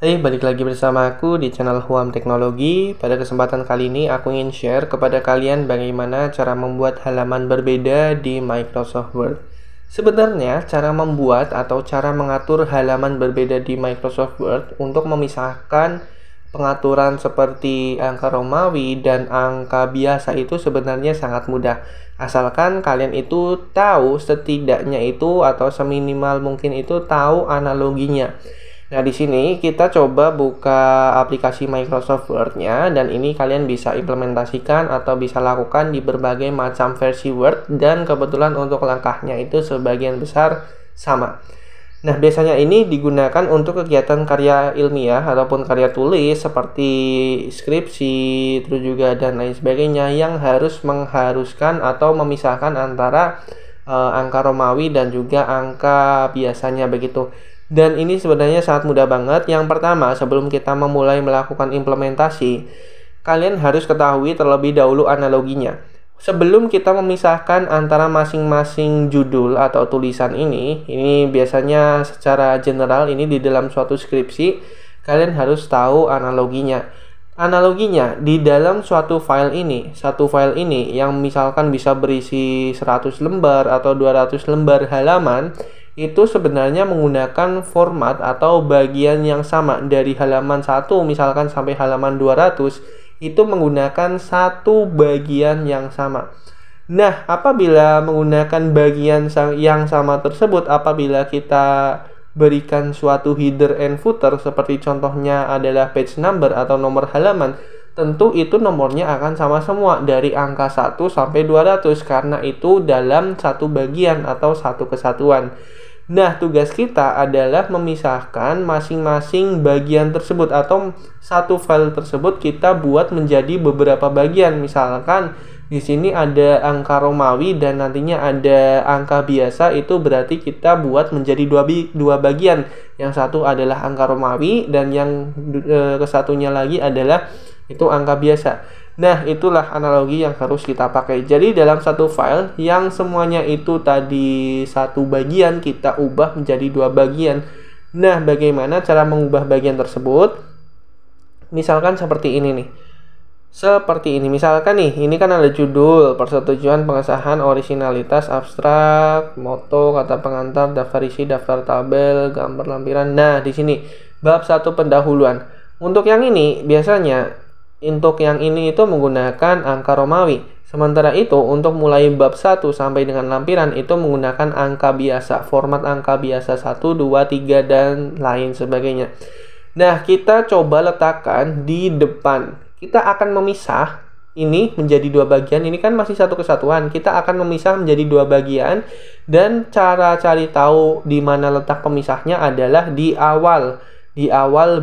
Hai, balik lagi bersama aku di channel Huam Teknologi. Pada kesempatan kali ini aku ingin share kepada kalian bagaimana cara membuat halaman berbeda di Microsoft Word. Sebenarnya cara membuat atau cara mengatur halaman berbeda di Microsoft Word untuk memisahkan pengaturan seperti angka Romawi dan angka biasa itu sebenarnya sangat mudah. Asalkan kalian itu tahu setidaknya itu atau seminimal mungkin itu tahu analoginya. Nah, di sini kita coba buka aplikasi Microsoft Word-nya dan ini kalian bisa implementasikan atau bisa lakukan di berbagai macam versi Word dan kebetulan untuk langkahnya itu sebagian besar sama. Nah, biasanya ini digunakan untuk kegiatan karya ilmiah ataupun karya tulis seperti skripsi, terus juga dan lain sebagainya yang mengharuskan atau memisahkan antara angka Romawi dan juga angka biasanya begitu. Dan ini sebenarnya sangat mudah banget. Yang pertama, sebelum kita memulai melakukan implementasi, kalian harus ketahui terlebih dahulu analoginya. Sebelum kita memisahkan antara masing-masing judul atau tulisan ini biasanya secara general ini di dalam suatu skripsi, kalian harus tahu analoginya. Analoginya di dalam satu file ini yang misalkan bisa berisi 100 lembar atau 200 lembar halaman, itu sebenarnya menggunakan format atau bagian yang sama dari halaman 1 misalkan sampai halaman 200 itu menggunakan satu bagian yang sama. Nah, apabila menggunakan bagian yang sama tersebut, apabila kita berikan suatu header and footer seperti contohnya adalah page number atau nomor halaman, tentu itu nomornya akan sama semua dari angka 1 sampai 200 karena itu dalam satu bagian atau satu kesatuan. Nah, tugas kita adalah memisahkan masing-masing bagian tersebut atau satu file tersebut kita buat menjadi beberapa bagian. Misalkan di sini ada angka Romawi dan nantinya ada angka biasa, itu berarti kita buat menjadi dua bagian. Yang satu adalah angka Romawi dan yang kesatunya lagi adalah itu angka biasa. Nah, itulah analogi yang harus kita pakai. Jadi dalam satu file yang semuanya itu tadi satu bagian, kita ubah menjadi dua bagian. Nah, bagaimana cara mengubah bagian tersebut? Misalkan seperti ini nih. Misalkan nih, ini kan ada judul, persetujuan pengesahan orisinalitas abstrak, moto, kata pengantar, daftar isi, daftar tabel, gambar lampiran. Nah, di sini bab 1 pendahuluan. Untuk yang ini itu menggunakan angka Romawi. Sementara itu untuk mulai bab 1 sampai dengan lampiran itu menggunakan angka biasa, format angka biasa 1, 2, 3 dan lain sebagainya. Nah, kita coba letakkan di depan. Kita akan memisah ini menjadi dua bagian. Ini kan masih satu kesatuan. Kita akan memisah menjadi dua bagian dan cara cari tahu di mana letak pemisahnya adalah di awal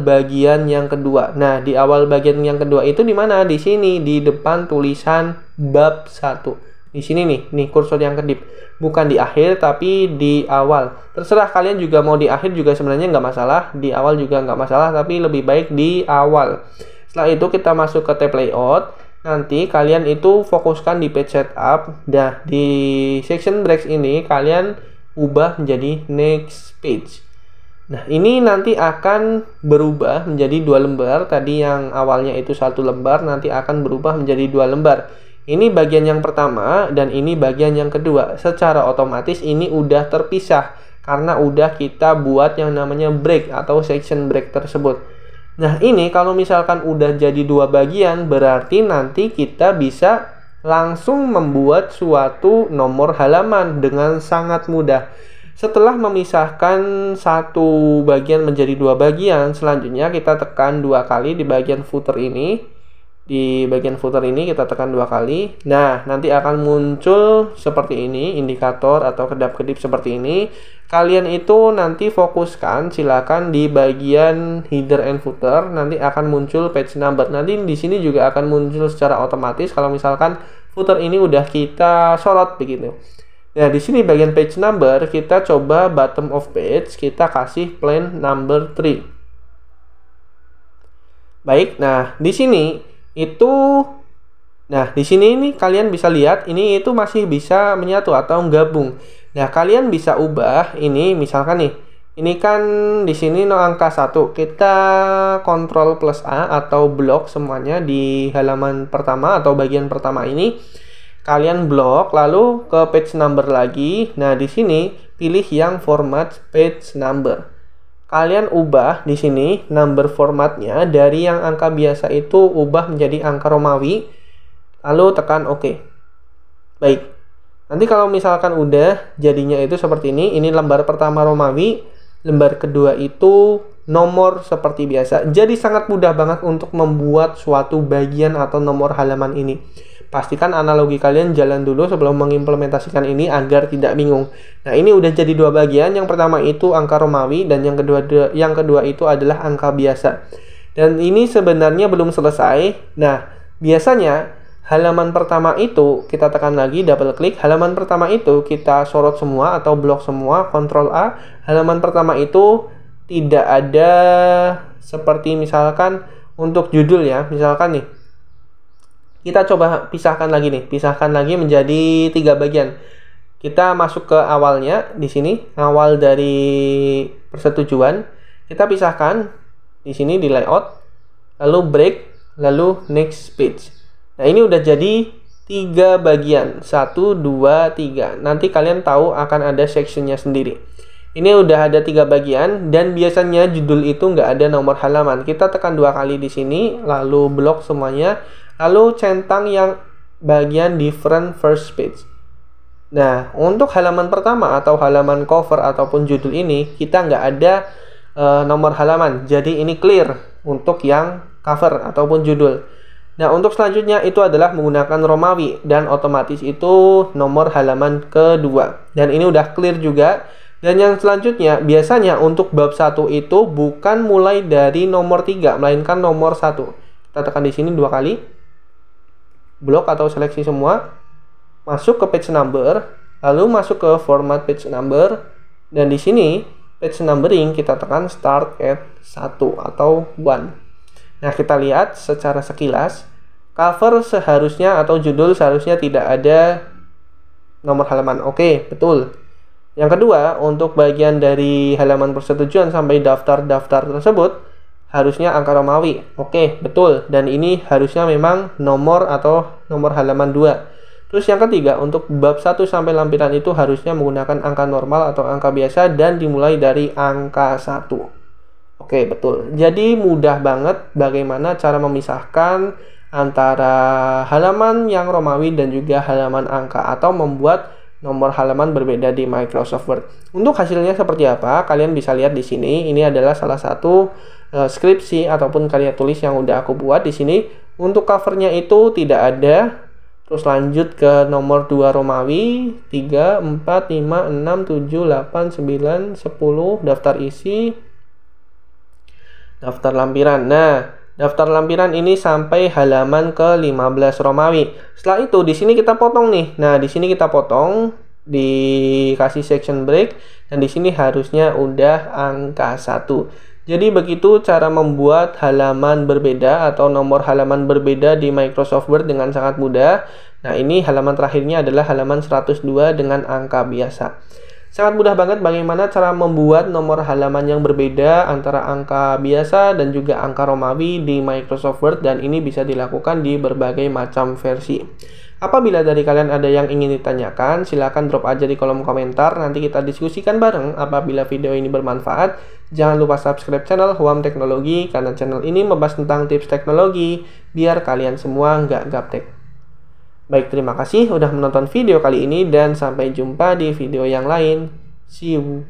bagian yang kedua. Nah, di awal bagian yang kedua itu di mana? Di sini, di depan tulisan bab 1. Di sini nih kursor yang kedip. Bukan di akhir, tapi di awal. Terserah kalian juga mau di akhir juga sebenarnya nggak masalah. Di awal juga nggak masalah, tapi lebih baik di awal. Setelah itu kita masuk ke tab layout. Nanti kalian itu fokuskan di page setup. Nah, di section breaks ini kalian ubah menjadi next page. Nah, ini nanti akan berubah menjadi 2 lembar. Tadi yang awalnya itu 1 lembar, nanti akan berubah menjadi 2 lembar. Ini bagian yang pertama dan ini bagian yang kedua. Secara otomatis ini udah terpisah karena udah kita buat yang namanya break atau section break tersebut. Nah, ini kalau misalkan udah jadi 2 bagian, berarti nanti kita bisa langsung membuat suatu nomor halaman dengan sangat mudah. Setelah memisahkan satu bagian menjadi 2 bagian, selanjutnya kita tekan 2 kali di bagian footer ini. Di bagian footer ini kita tekan 2 kali. Nah, nanti akan muncul seperti ini, indikator atau kedap-kedip seperti ini. Kalian itu nanti fokuskan, silakan di bagian header and footer, nanti akan muncul page number. Nanti di sini juga akan muncul secara otomatis kalau misalkan footer ini udah kita sorot begitu. Nah, di sini bagian page number kita coba bottom of page, kita kasih plain number 3. Baik, nah di sini ini kalian bisa lihat ini itu masih bisa menyatu atau gabung. Nah, kalian bisa ubah ini misalkan nih, Ini kan di sini angka 1. Kita kontrol plus A atau blok semuanya di halaman pertama atau bagian pertama ini. Kalian blok lalu ke page number lagi. Nah, di sini pilih yang format page number. Kalian ubah di sini number formatnya dari yang angka biasa itu ubah menjadi angka Romawi. Lalu tekan OK. Baik. Nanti kalau misalkan udah jadinya itu seperti ini lembar pertama Romawi, lembar kedua itu nomor seperti biasa. Jadi sangat mudah banget untuk membuat suatu bagian atau nomor halaman ini. Pastikan analogi kalian jalan dulu sebelum mengimplementasikan ini agar tidak bingung. Nah, ini udah jadi dua bagian. Yang pertama itu angka Romawi dan yang kedua itu adalah angka biasa. Dan ini sebenarnya belum selesai. Nah, biasanya halaman pertama itu kita tekan lagi, double klik. Halaman pertama itu kita sorot semua atau blok semua, Ctrl A. Halaman pertama itu tidak ada seperti misalkan untuk judul ya. Misalkan nih, kita coba pisahkan lagi nih, pisahkan lagi menjadi 3 bagian. Kita masuk ke awalnya di sini, awal dari persetujuan. Kita pisahkan di sini di layout, lalu break, lalu next page. Nah, ini udah jadi 3 bagian, 1, 2, 3. Nanti kalian tahu akan ada sectionnya sendiri. Ini udah ada 3 bagian dan biasanya judul itu nggak ada nomor halaman. Kita tekan 2 kali di sini, lalu blok semuanya. Lalu centang yang bagian different first page. Nah, untuk halaman pertama atau halaman cover ataupun judul ini, kita nggak ada nomor halaman. Jadi ini clear untuk yang cover ataupun judul. Nah, untuk selanjutnya itu adalah menggunakan Romawi dan otomatis itu nomor halaman kedua. Dan ini udah clear juga. Dan yang selanjutnya, biasanya untuk bab 1 itu bukan mulai dari nomor 3, melainkan nomor 1. Kita tekan di sini 2 kali. Blok atau seleksi semua, masuk ke page number, lalu masuk ke format page number, dan di sini page numbering kita tekan start at 1 atau 1. Nah, kita lihat secara sekilas, cover seharusnya atau judul seharusnya tidak ada nomor halaman. Oke, betul. Yang kedua, untuk bagian dari halaman persetujuan sampai daftar-daftar tersebut, harusnya angka Romawi. Oke, betul. Dan ini harusnya memang nomor atau nomor halaman 2. Terus yang ketiga, untuk bab 1 sampai lampiran itu harusnya menggunakan angka normal atau angka biasa dan dimulai dari angka 1. Oke, betul. Jadi mudah banget bagaimana cara memisahkan antara halaman yang Romawi dan juga halaman angka atau membuat nomor halaman berbeda di Microsoft Word. Untuk hasilnya seperti apa? Kalian bisa lihat di sini. Ini adalah salah satu skripsi ataupun karya tulis yang udah aku buat di sini. Untuk covernya itu tidak ada. Terus lanjut ke nomor 2 Romawi, 3, 4, 5, 6, 7, 8, 9, 10, daftar isi, daftar lampiran. Nah, daftar lampiran ini sampai halaman ke-15 Romawi. Setelah itu di sini kita potong nih. Nah, di sini kita potong, dikasih section break, dan di sini harusnya udah angka 1. Jadi begitu cara membuat halaman berbeda atau nomor halaman berbeda di Microsoft Word dengan sangat mudah. Nah, ini halaman terakhirnya adalah halaman 102 dengan angka biasa. Sangat mudah banget bagaimana cara membuat nomor halaman yang berbeda antara angka biasa dan juga angka Romawi di Microsoft Word, dan ini bisa dilakukan di berbagai macam versi. Apabila dari kalian ada yang ingin ditanyakan, silahkan drop aja di kolom komentar, nanti kita diskusikan bareng. Apabila video ini bermanfaat, jangan lupa subscribe channel Huam Teknologi, karena channel ini membahas tentang tips teknologi, biar kalian semua nggak gaptek. Baik, terima kasih udah menonton video kali ini dan sampai jumpa di video yang lain. See you.